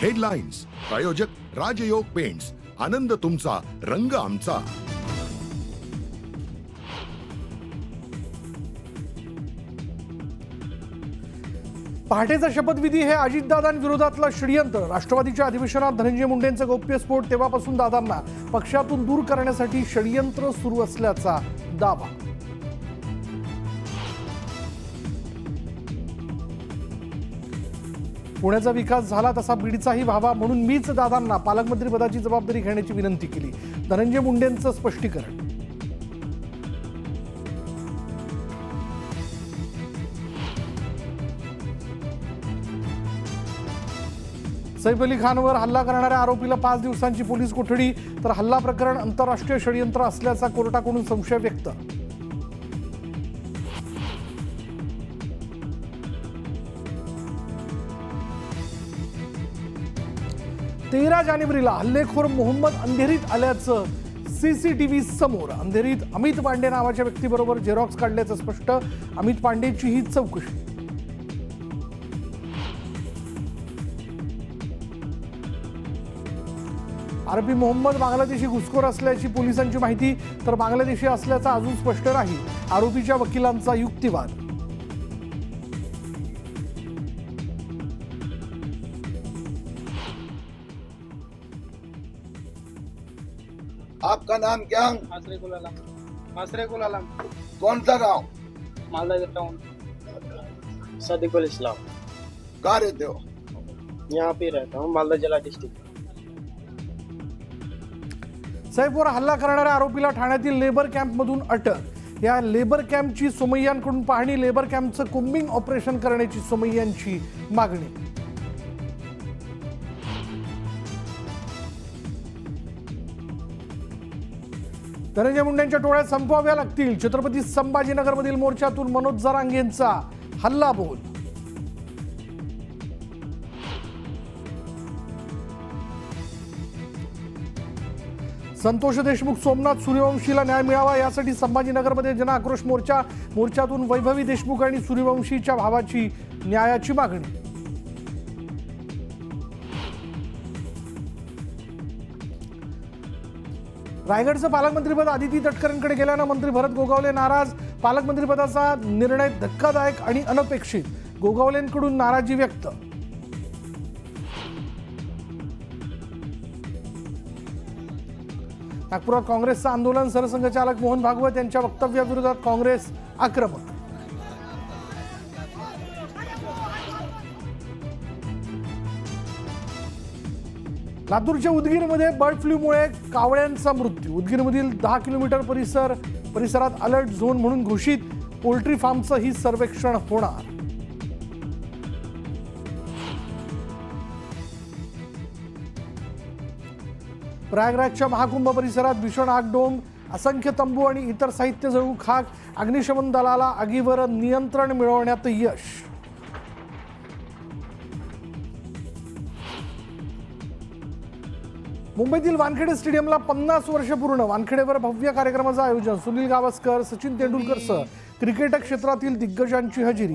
Headlines प्रायोजक राजयोग paints, आनंद तुमचा, रंग आमचा. पहाटेचा शपथविधी हे अजितदादांविरोधातलं षडयंत्र. राष्ट्रवादीच्या अधिवेशनात धनंजय मुंडेंचे गौप्यस्फोट, तेव्हापासून दादांना पक्षातून दूर करण्यासाठी षडयंत्र सुरू असल्याचा दावा. पुण्याचा विकास झाला तसा बीडचाही व्हावा म्हणून मीच दादांना पालकमंत्रीपदाची जबाबदारी घेण्याची विनंती केली. धनंजय मुंडेंचं स्पष्टीकरण. सैफ अली खानवर हल्ला करणाऱ्या आरोपीला 5 दिवसांची पोलीस कोठडी, तर हल्ला प्रकरण आंतरराष्ट्रीय षडयंत्र असल्याचा कोर्टाकडून संशय व्यक्त. तेरा जानेवारीला हल्लेखोर मोहम्मद अंधेरीत आल्याचं सीसीटीव्ही समोर. अंधेरीत अमित पांडे नावाच्या व्यक्तीबरोबर झेरॉक्स काढल्याचं स्पष्ट. अमित पांडेची ही चौकशी. आरोपी मोहम्मद बांगलादेशी घुसखोर असल्याची पोलिसांची माहिती, तर बांगलादेशी असल्याचा अजून स्पष्ट नाही. आरोपीच्या वकिलांचा युक्तिवाद. आपका नाम क्या? मासरेकुल आलम. कौन सा गांव? मालदा टाउन. सदीकुल इस्लाम. कहाँ रहते हो? यहाँ पे रहता हूँ, मालदा जिला डिस्ट्रिक्ट. सैफवर हल्ला करणाऱ्या आरोपीला ठाण्यातील लेबर कॅम्पमधून अटक. या लेबर कॅम्पची सोमय्यांकडून पाहणी. लेबर कॅम्पचं कोम्बिंग ऑपरेशन करण्याची सोमय्यांची मागणी. धनंजय मुंडेंच्या टोळ्यात संपवाव्या लागतील. छत्रपती संभाजीनगरमधील मोर्चातून मनोज जरांगेंचा हल्लाबोल. संतोष देशमुख, सोमनाथ सूर्यवंशीला न्याय मिळावा यासाठी संभाजीनगरमध्ये जनआक्रोश मोर्चा. मोर्चातून वैभवी देशमुख आणि सूर्यवंशीच्या भावाची न्यायाची मागणी. रायगडचं पालकमंत्रीपद आदिती तटकरेंकडे गेल्यानं मंत्री भरत गोगावले नाराज. पालकमंत्रीपदाचा निर्णय धक्कादायक आणि अनपेक्षित. गोगावलेंकडून नाराजी व्यक्त. नागपुरात काँग्रेसचं आंदोलन. सरसंघचालक मोहन भागवत यांच्या वक्तव्याविरोधात काँग्रेस आक्रमक. लातूरच्या उदगीरमध्ये बर्ड फ्लूमुळे कावळ्यांचा मृत्यू. उदगीरमधील 10 किलोमीटर परिसरात अलर्ट झोन म्हणून घोषित. पोल्ट्री फार्मचं ही सर्वेक्षण होणार. प्रयागराजच्या महाकुंभ परिसरात भीषण आगडोंब. असंख्य तंबू आणि इतर साहित्य जळून खाक. अग्निशमन दलाला आगीवर नियंत्रण मिळवण्यात यश. मुंबईतील वानखेडे स्टेडियमला 50 वर्ष पूर्ण. वानखेडेवर भव्य कार्यक्रमाचं आयोजन. सुनील गावस्कर, सचिन तेंडुलकरसह क्रिकेट क्षेत्रातील दिग्गजांची हजेरी.